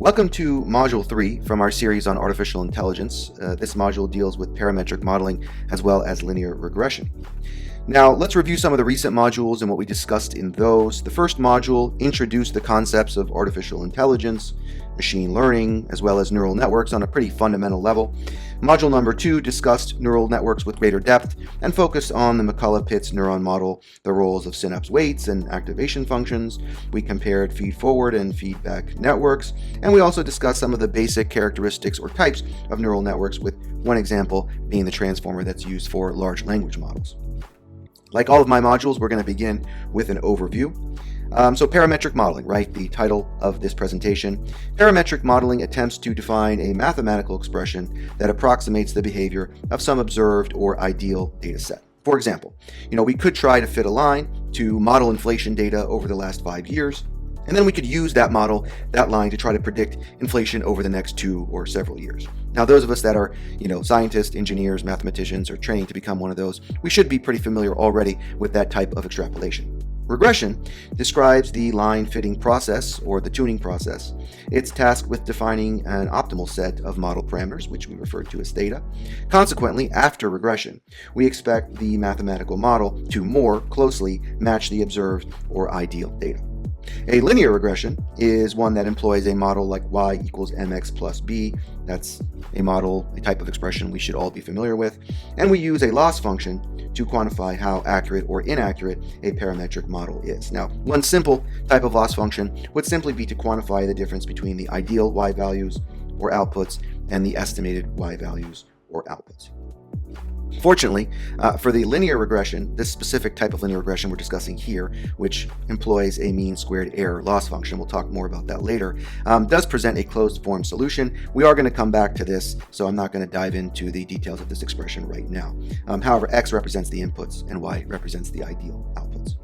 Welcome to Module 3 from our series on artificial intelligence. This module deals with parametric modeling as well as linear regression. Now, let's review some of the recent modules and what we discussed in those. The first module introduced the concepts of artificial intelligence, machine learning, as well as neural networks on a pretty fundamental level. Module number 2 discussed neural networks with greater depth and focused on the McCullough-Pitts neuron model, the roles of synapse weights and activation functions. We compared feed-forward and feedback networks, and we also discussed some of the basic characteristics or types of neural networks, with one example being the transformer that's used for large language models. Like all of my modules, we're going to begin with an overview. So parametric modeling, right? The title of this presentation. Parametric modeling attempts to define a mathematical expression that approximates the behavior of some observed or ideal data set. For example, we could try to fit a line to model inflation data over the last 5 years, and then we could use that line to try to predict inflation over the next 2 or several years. Now, those of us that are, scientists, engineers, mathematicians, or training to become one of those, we should be pretty familiar already with that type of extrapolation. Regression describes the line fitting process, or the tuning process. It's tasked with defining an optimal set of model parameters, which we refer to as theta. Consequently, after regression, we expect the mathematical model to more closely match the observed or ideal data. A linear regression is one that employs a model like y equals mx plus b. That's a type of expression we should all be familiar with. And we use a loss function to quantify how accurate or inaccurate a parametric model is. Now, one simple type of loss function would simply be to quantify the difference between the ideal y values or outputs and the estimated y values or outputs. Fortunately, for the linear regression, this specific type of linear regression we're discussing here, which employs a mean squared error loss function, we'll talk more about that later, does present a closed form solution. We are going to come back to this, so I'm not going to dive into the details of this expression right now. However, x represents the inputs and y represents the ideal outputs.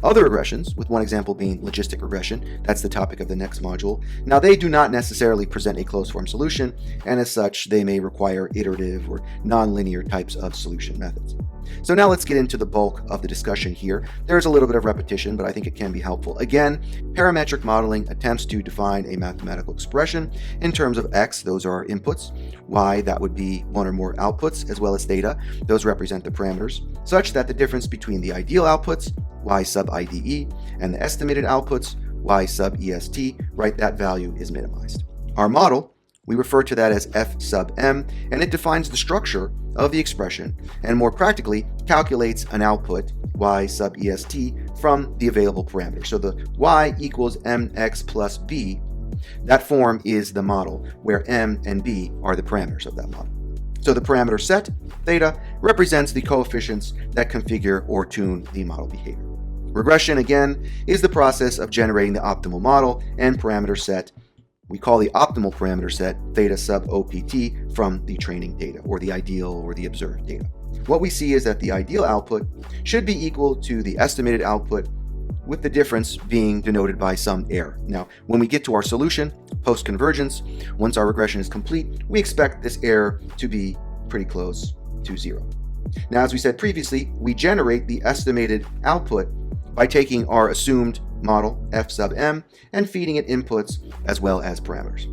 Other regressions, with one example being logistic regression, that's the topic of the next module. Now, they do not necessarily present a closed form solution, and as such, they may require iterative or nonlinear types of solution methods. So now let's get into the bulk of the discussion here. There's a little bit of repetition, but I think it can be helpful. Again, parametric modeling attempts to define a mathematical expression in terms of x, those are our inputs, y, that would be one or more outputs, as well as theta, those represent the parameters, such that the difference between the ideal outputs, y sub IDE, and the estimated outputs, y sub EST, right, that value is minimized. Our model, we refer to that as f sub m, and it defines the structure of the expression and more practically calculates an output, y sub EST, from the available parameters. So the y equals mx plus b, that form is the model where m and b are the parameters of that model. So the parameter set, theta, represents the coefficients that configure or tune the model behavior. Regression, again, is the process of generating the optimal model and parameter set. We call the optimal parameter set theta sub OPT from the training data, or the ideal or the observed data. What we see is that the ideal output should be equal to the estimated output, with the difference being denoted by some error. Now, when we get to our solution, post-convergence, once our regression is complete, we expect this error to be pretty close to 0. Now, as we said previously, we generate the estimated output by taking our assumed model, f sub m, and feeding it inputs as well as parameters.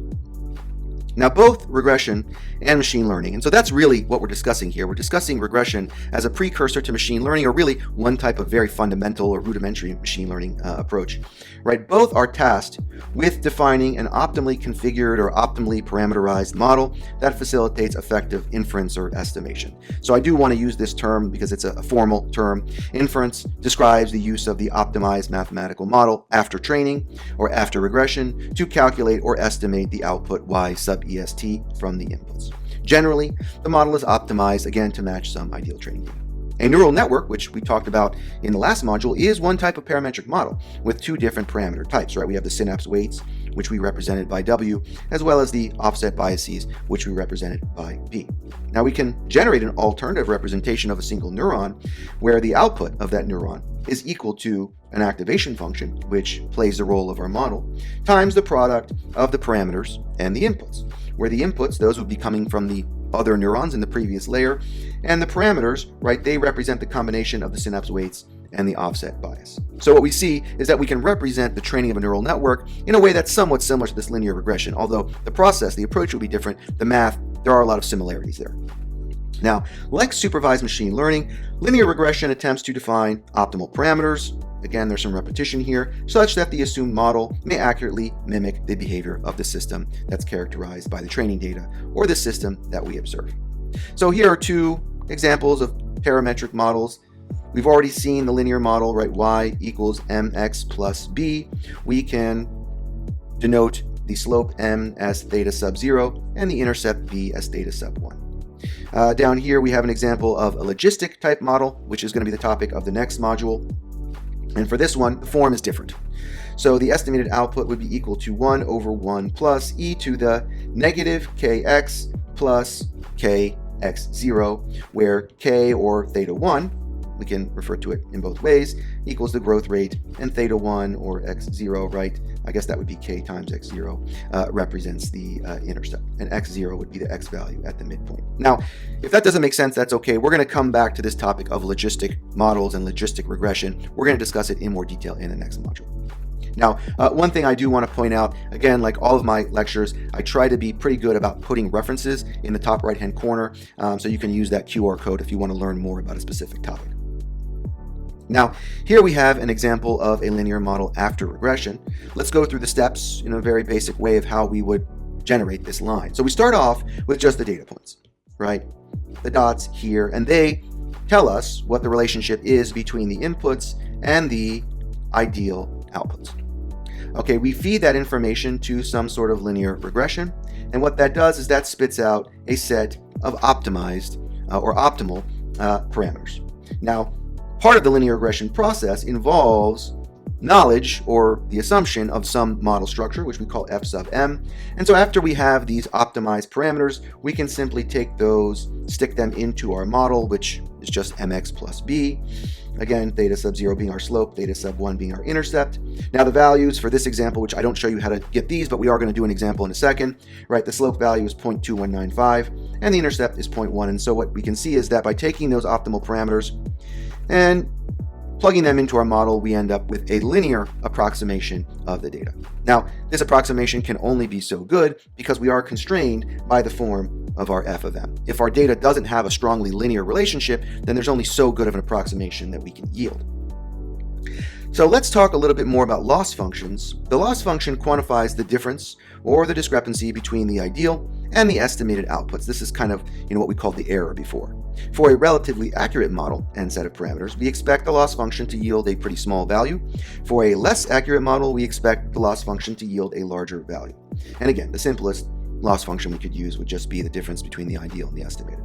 Now, both regression and machine learning, and so that's really what we're discussing here. We're discussing regression as a precursor to machine learning, or really one type of very fundamental or rudimentary machine learning approach, right? Both are tasked with defining an optimally configured or optimally parameterized model that facilitates effective inference or estimation. So I do want to use this term because it's a formal term. Inference describes the use of the optimized mathematical model after training or after regression to calculate or estimate the output y sub EST from the inputs. Generally, the model is optimized, again, to match some ideal training data. A neural network, which we talked about in the last module, is one type of parametric model with two different parameter types, right? We have the synapse weights, which we represented by W, as well as the offset biases, which we represented by B. Now, we can generate an alternative representation of a single neuron where the output of that neuron is equal to an activation function, which plays the role of our model, times the product of the parameters and the inputs, where the inputs, those would be coming from the other neurons in the previous layer. And the parameters, right, they represent the combination of the synapse weights and the offset bias. So what we see is that we can represent the training of a neural network in a way that's somewhat similar to this linear regression, although the process, the approach will be different. The math, there are a lot of similarities there. Now, like supervised machine learning, linear regression attempts to define optimal parameters. Again, there's some repetition here, such that the assumed model may accurately mimic the behavior of the system that's characterized by the training data or the system that we observe. So here are two examples of parametric models. We've already seen the linear model, right? Y equals mx plus b. We can denote the slope m as theta sub 0 and the intercept b as theta sub 1. Down here, we have an example of a logistic type model, which is going to be the topic of the next module. And for this one, the form is different. So the estimated output would be equal to 1 over 1 plus e to the negative kx plus kx0, where k, or theta 1, we can refer to it in both ways, equals the growth rate, and theta 1, or x0, right? I guess that would be k times x0, represents the intercept, and x0 would be the x value at the midpoint. Now, if that doesn't make sense, that's okay. We're going to come back to this topic of logistic models and logistic regression. We're going to discuss it in more detail in the next module. Now, one thing I do want to point out, again, like all of my lectures, I try to be pretty good about putting references in the top right-hand corner, so you can use that QR code if you want to learn more about a specific topic. Now, here we have an example of a linear model after regression. Let's go through the steps in a very basic way of how we would generate this line. So we start off with just the data points, right? The dots here, and they tell us what the relationship is between the inputs and the ideal outputs. Okay, we feed that information to some sort of linear regression, and what that does is that spits out a set of optimized or optimal parameters. Now, part of the linear regression process involves knowledge or the assumption of some model structure, which we call f sub m. And so after we have these optimized parameters, we can simply take those, stick them into our model, which is just mx plus b. Again, theta sub 0 being our slope, theta sub 1 being our intercept. Now the values for this example, which I don't show you how to get these, but we are going to do an example in a second, right? The slope value is 0.2195 and the intercept is 0.1. And so what we can see is that by taking those optimal parameters and plugging them into our model, we end up with a linear approximation of the data. Now, this approximation can only be so good because we are constrained by the form of our f of m. If our data doesn't have a strongly linear relationship, then there's only so good of an approximation that we can yield. So let's talk a little bit more about loss functions. The loss function quantifies the difference or the discrepancy between the ideal and the estimated outputs. This is kind of what we called the error before. For a relatively accurate model and set of parameters, we expect the loss function to yield a pretty small value. For a less accurate model, we expect the loss function to yield a larger value. And again, the simplest loss function we could use would just be the difference between the ideal and the estimated.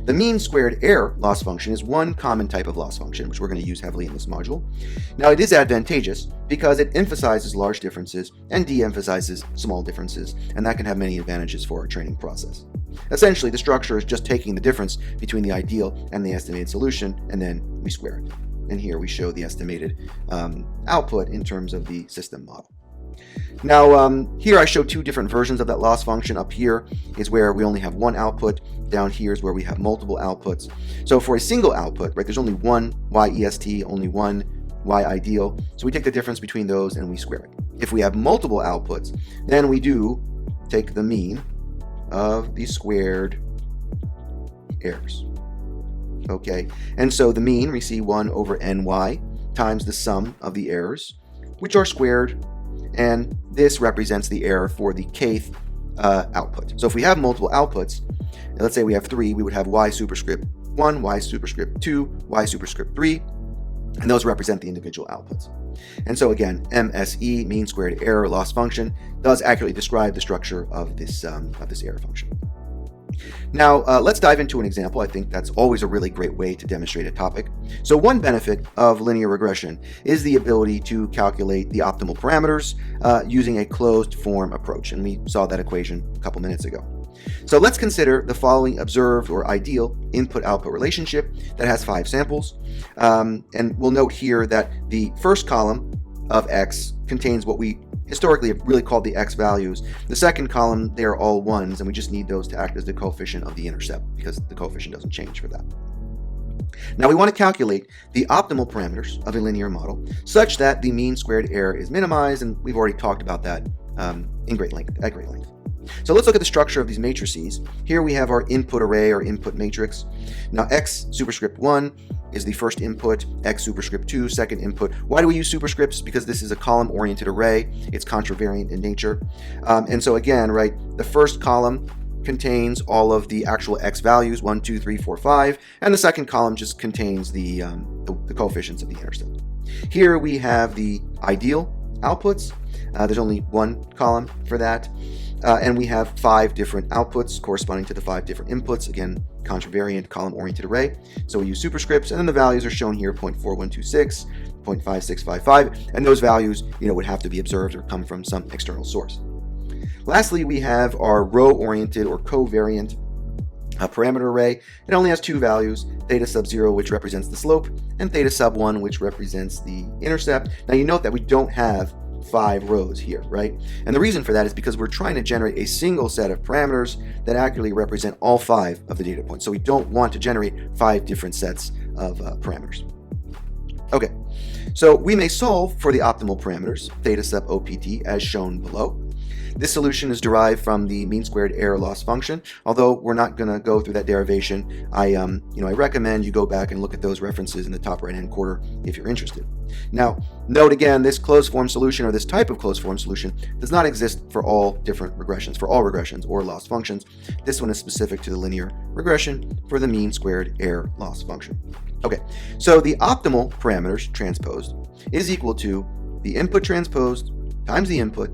The mean squared error loss function is one common type of loss function, which we're going to use heavily in this module. Now, it is advantageous because it emphasizes large differences and de-emphasizes small differences, and that can have many advantages for our training process. Essentially, the structure is just taking the difference between the ideal and the estimated solution, and then we square it. And here we show the estimated output in terms of the system model. Now, here I show two different versions of that loss function. Up here is where we only have one output. Down here is where we have multiple outputs. So for a single output, right, there's only one y-est, only one y-ideal. So we take the difference between those and we square it. If we have multiple outputs, then we do take the mean of the squared errors. Okay, and so the mean, we see 1 over ny times the sum of the errors, which are squared, and this represents the error for the kth output. So if we have multiple outputs, and let's say we have 3, we would have y superscript 1, y superscript 2, y superscript 3, and those represent the individual outputs. And so again, MSE, mean squared error loss function, does accurately describe the structure of this error function. Now, let's dive into an example. I think that's always a really great way to demonstrate a topic. So one benefit of linear regression is the ability to calculate the optimal parameters using a closed form approach. And we saw that equation a couple minutes ago. So let's consider the following observed or ideal input-output relationship that has 5 samples. And we'll note here that the first column of x contains what we historically have really called the x values. The second column, they are all ones, and we just need those to act as the coefficient of the intercept because the coefficient doesn't change for that. Now we want to calculate the optimal parameters of a linear model such that the mean squared error is minimized, and we've already talked about that at great length. So let's look at the structure of these matrices. Here we have our input array or input matrix. Now x superscript 1 is the first input, x superscript 2 second input. Why do we use superscripts? Because this is a column-oriented array. It's contravariant in nature. And so again, right, the first column contains all of the actual x values, 1, 2, 3, 4, 5, and the second column just contains the coefficients of the intercept. Here we have the ideal outputs. There's only one column for that. And we have 5 different outputs corresponding to the 5 different inputs. Again, contravariant column-oriented array. So we use superscripts, and then the values are shown here, 0.4126, 0.5655, and those values, would have to be observed or come from some external source. Lastly, we have our row-oriented or covariant parameter array. It only has 2 values, theta sub 0, which represents the slope, and theta sub 1, which represents the intercept. Now you note that we don't have 5 rows here, right? And the reason for that is because we're trying to generate a single set of parameters that accurately represent all 5 of the data points. So we don't want to generate 5 different sets of parameters. Okay, so we may solve for the optimal parameters, theta sub OPT, as shown below. This solution is derived from the mean squared error loss function. Although we're not going to go through that derivation, I recommend you go back and look at those references in the top right-hand corner if you're interested. Now, note again, this closed form solution, or this type of closed form solution, does not exist for all different regressions, for all regressions or loss functions. This one is specific to the linear regression for the mean squared error loss function. Okay, so the optimal parameters transposed is equal to the input transposed times the input.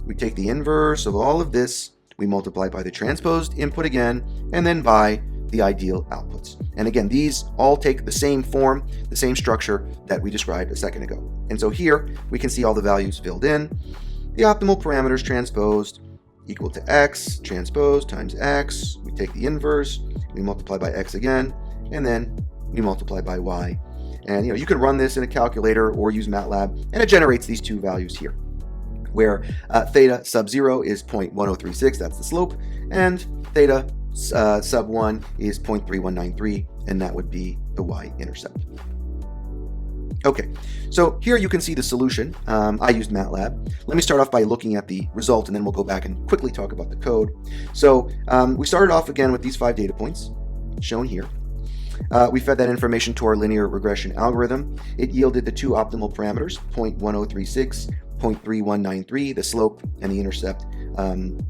We take the inverse of all of this, we multiply by the transposed input again, and then by the ideal outputs. And again, these all take the same form, the same structure that we described a second ago. And so here we can see all the values filled in. The optimal parameters transposed equal to x transposed times x. We take the inverse, we multiply by x again, and then we multiply by y. And you can run this in a calculator or use MATLAB, and it generates these 2 values here, where theta sub 0 is 0.1036, that's the slope, and theta sub 1 is 0.3193, and that would be the y-intercept. Okay, so here you can see the solution. I used MATLAB. Let me start off by looking at the result, and then we'll go back and quickly talk about the code. So we started off again with these 5 data points shown here. We fed that information to our linear regression algorithm. It yielded the 2 optimal parameters, 0.1036, 0.3193, the slope and the intercept,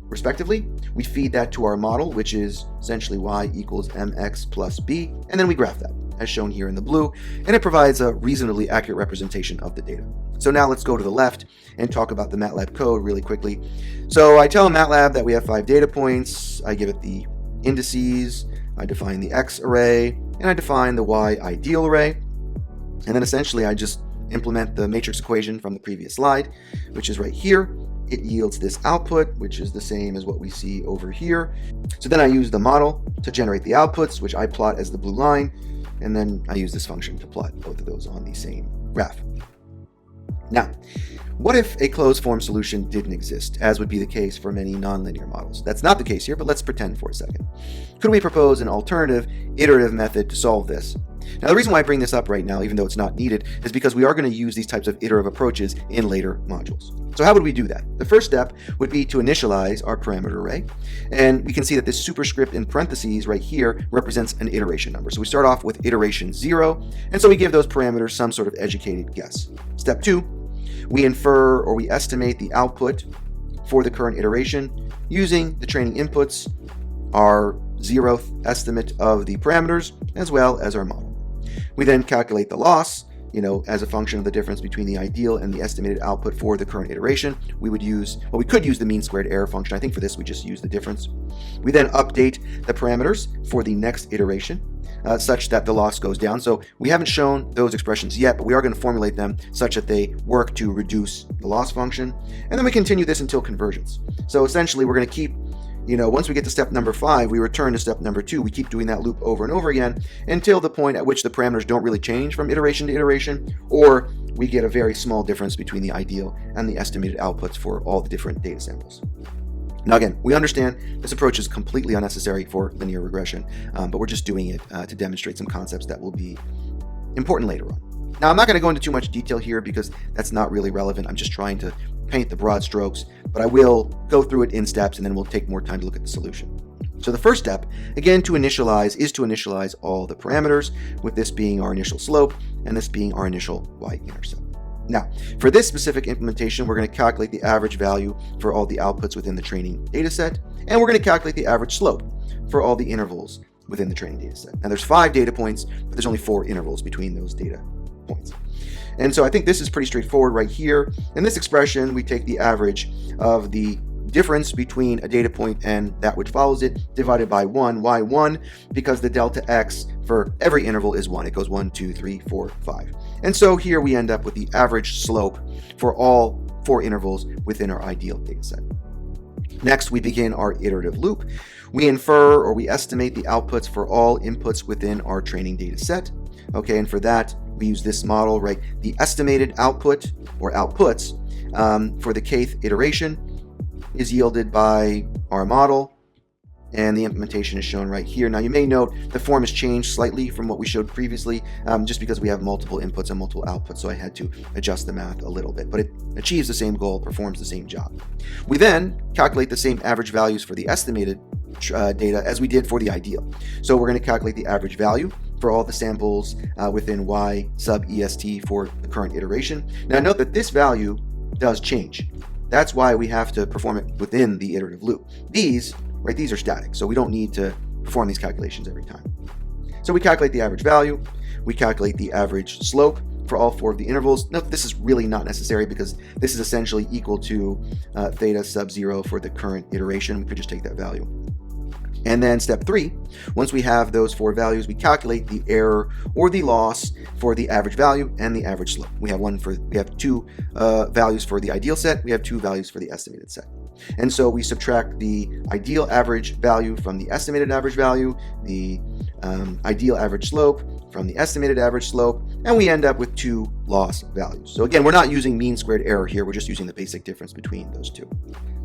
respectively. We feed that to our model, which is essentially y equals mx plus b, and then we graph that, as shown here in the blue, and it provides a reasonably accurate representation of the data. So now let's go to the left and talk about the MATLAB code really quickly. So I tell MATLAB that we have 5 data points, I give it the indices, I define the x array, and I define the y ideal array, and then essentially I just implement the matrix equation from the previous slide, which is right here. It yields this output, which is the same as what we see over here. So then I use the model to generate the outputs, which I plot as the blue line, and then I use this function to plot both of those on the same graph. Now, what if a closed form solution didn't exist, as would be the case for many nonlinear models? That's not the case here, but let's pretend for a second. Could we propose an alternative, iterative method to solve this? Now, the reason why I bring this up right now, even though it's not needed, is because we are going to use these types of iterative approaches in later modules. So how would we do that? The first step would be to initialize our parameter array, and we can see that this superscript in parentheses right here represents an iteration number. So we start off with iteration 0, and so we give those parameters some sort of educated guess. Step 2, we infer or we estimate the output for the current iteration using the training inputs, our 0th estimate of the parameters, as well as our model. We then calculate the loss, as a function of the difference between the ideal and the estimated output for the current iteration. We could use the mean squared error function. I think for this we just use the difference. We then update the parameters for the next iteration such that the loss goes down. So we haven't shown those expressions yet, but we are going to formulate them such that they work to reduce the loss function. And then we continue this until convergence. So essentially we're going to keep once we get to step number 5, we return to step number 2. We keep doing that loop over and over again until the point at which the parameters don't really change from iteration to iteration, or we get a very small difference between the ideal and the estimated outputs for all the different data samples. Now again, we understand this approach is completely unnecessary for linear regression, but we're just doing it to demonstrate some concepts that will be important later on. Now, I'm not going to go into too much detail here because that's not really relevant. I'm just trying to paint the broad strokes, but I will go through it in steps, and then we'll take more time to look at the solution. So the first step, again, is to initialize all the parameters, with this being our initial slope and this being our initial y-intercept. Now, for this specific implementation, we're going to calculate the average value for all the outputs within the training data set, and we're going to calculate the average slope for all the intervals within the training data set. Now, there's 5 data points, but there's only 4 intervals between those data points. And so I think this is pretty straightforward right here. In this expression, we take the average of the difference between a data point and that which follows it, divided by 1, y1, because the delta x for every interval is 1. It goes 1, 2, 3, 4, 5. And so here we end up with the average slope for all 4 intervals within our ideal data set. Next, we begin our iterative loop. We infer or we estimate the outputs for all inputs within our training data set. Okay, and for that, we use this model, right? The estimated output or outputs for the kth iteration is yielded by our model, and the implementation is shown right here. Now, you may note the form has changed slightly from what we showed previously, just because we have multiple inputs and multiple outputs, so I had to adjust the math a little bit, but it achieves the same goal, performs the same job. We then calculate the same average values for the estimated data as we did for the ideal. So we're going to calculate the average value for all the samples within y sub est for the current iteration. Now, note that this value does change. That's why we have to perform it within the iterative loop. These are static, so we don't need to perform these calculations every time. So we calculate the average value, we calculate the average slope for all 4 of the intervals. Note this is really not necessary because this is essentially equal to theta sub 0 for the current iteration. We could just take that value. And then step 3, once we have those 4 values, we calculate the error or the loss for the average value and the average slope. We have 2 values for the ideal set, we have 2 values for the estimated set. And so we subtract the ideal average value from the estimated average value, the ideal average slope from the estimated average slope, and we end up with 2 loss values. So again, we're not using mean squared error here, we're just using the basic difference between those 2.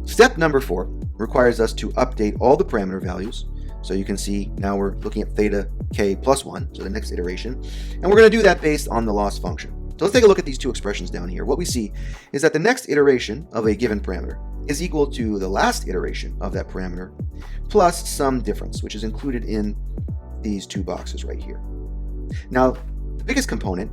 Step number 4 requires us to update all the parameter values. So you can see now we're looking at theta k plus 1, so the next iteration, and we're going to do that based on the loss function. So let's take a look at these 2 expressions down here. What we see is that the next iteration of a given parameter is equal to the last iteration of that parameter plus some difference, which is included in these 2 boxes right here. Now, the biggest component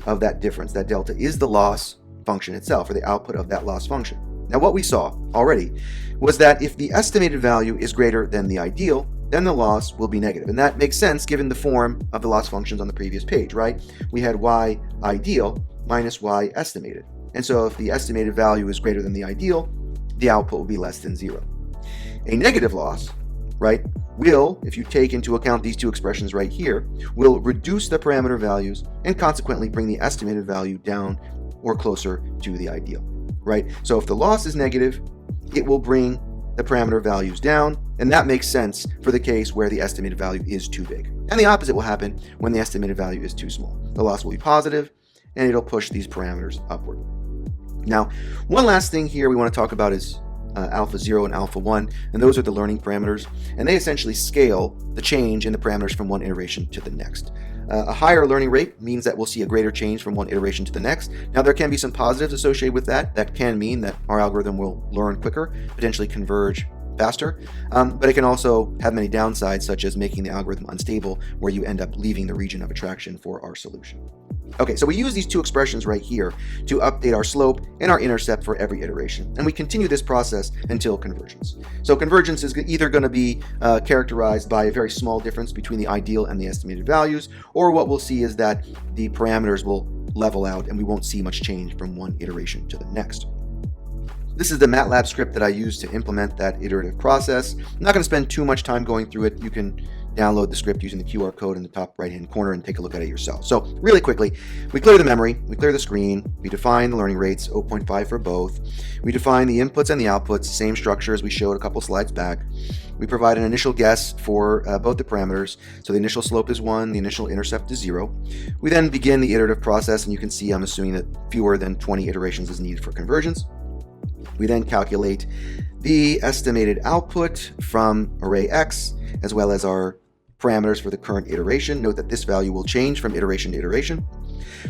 of that difference, that delta, is the loss function itself, or the output of that loss function. Now, what we saw already was that if the estimated value is greater than the ideal, then the loss will be negative. And that makes sense given the form of the loss functions on the previous page, right? We had y ideal minus y estimated. And so if the estimated value is greater than the ideal, the output will be less than 0. A negative loss, right, will, if you take into account these 2 expressions right here, will reduce the parameter values and consequently bring the estimated value down or closer to the ideal, right? So if the loss is negative, it will bring the parameter values down, and that makes sense for the case where the estimated value is too big. And the opposite will happen when the estimated value is too small. The loss will be positive, and it'll push these parameters upward. Now, one last thing here we want to talk about is alpha 0 and alpha 1, and those are the learning parameters, and they essentially scale the change in the parameters from one iteration to the next. A higher learning rate means that we'll see a greater change from one iteration to the next. Now, there can be some positives associated with that. That can mean that our algorithm will learn quicker, potentially converge faster, but it can also have many downsides, such as making the algorithm unstable, where you end up leaving the region of attraction for our solution. Okay, so we use these 2 expressions right here to update our slope and our intercept for every iteration, and we continue this process until convergence. So convergence is either going to be characterized by a very small difference between the ideal and the estimated values, or what we'll see is that the parameters will level out and we won't see much change from one iteration to the next. This is the MATLAB script that I use to implement that iterative process. I'm not going to spend too much time going through it. You can download the script using the QR code in the top right-hand corner and take a look at it yourself. So really quickly, we clear the memory, we clear the screen, we define the learning rates, 0.5 for both. We define the inputs and the outputs, same structure as we showed a couple slides back. We provide an initial guess for both the parameters. So the initial slope is 1, the initial intercept is 0. We then begin the iterative process, and you can see I'm assuming that fewer than 20 iterations is needed for conversions. We then calculate the estimated output from array X, as well as our parameters for the current iteration. Note that this value will change from iteration to iteration.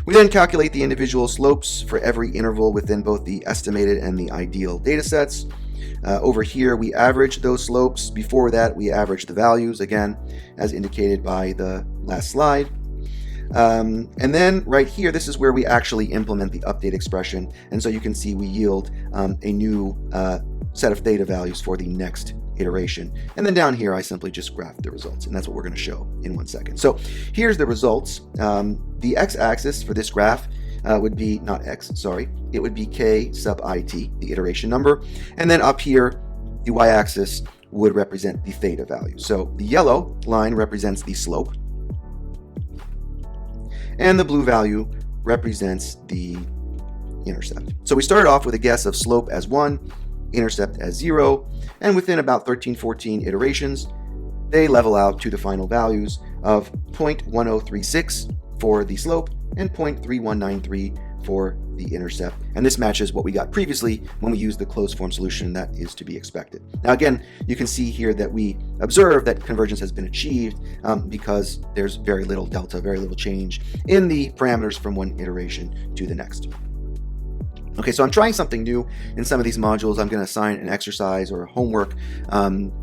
We then calculate the individual slopes for every interval within both the estimated and the ideal data sets. Over here, we average those slopes. Before that, we average the values, again, as indicated by the last slide. And then right here, this is where we actually implement the update expression. And so you can see we yield a new set of theta values for the next iteration. And then down here, I simply just graph the results. And that's what we're going to show in 1 second. So here's the results. The x-axis for this graph would be, not x, sorry, it would be k sub it, the iteration number. And then up here, the y-axis would represent the theta value. So the yellow line represents the slope, and the blue value represents the intercept. So we started off with a guess of slope as 1, intercept as 0, and within about 13-14 iterations, they level out to the final values of 0.1036 for the slope and 0.3193 for the intercept. And this matches what we got previously when we used the closed form solution that is to be expected. Now again, you can see here that we observe that convergence has been achieved because there's very little delta, very little change in the parameters from one iteration to the next. Okay, so I'm trying something new in some of these modules. I'm going to assign an exercise or homework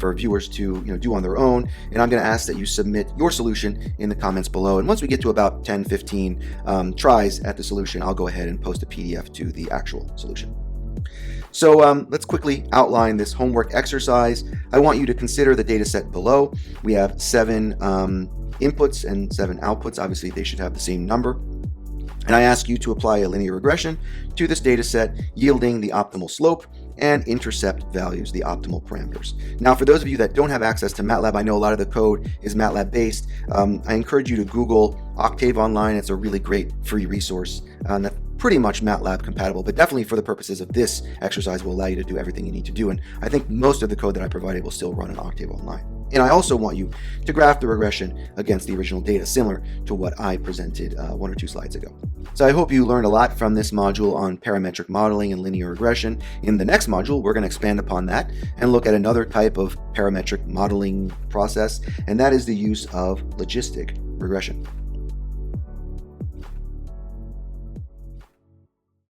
for viewers to do on their own, and I'm going to ask that you submit your solution in the comments below. And once we get to about 10-15 tries at the solution, I'll go ahead and post a PDF to the actual solution. So let's quickly outline this homework exercise. I want you to consider the data set below. We have 7 inputs and 7 outputs. Obviously, they should have the same number. And I ask you to apply a linear regression to this data set, yielding the optimal slope and intercept values, the optimal parameters. Now, for those of you that don't have access to MATLAB, I know a lot of the code is MATLAB based. I encourage you to Google Octave Online. It's a really great free resource that's pretty much MATLAB compatible, but definitely for the purposes of this exercise will allow you to do everything you need to do. And I think most of the code that I provided will still run in Octave Online. And I also want you to graph the regression against the original data, similar to what I presented 1 or 2 slides ago. So I hope you learned a lot from this module on parametric modeling and linear regression. In the next module, we're going to expand upon that and look at another type of parametric modeling process, and that is the use of logistic regression.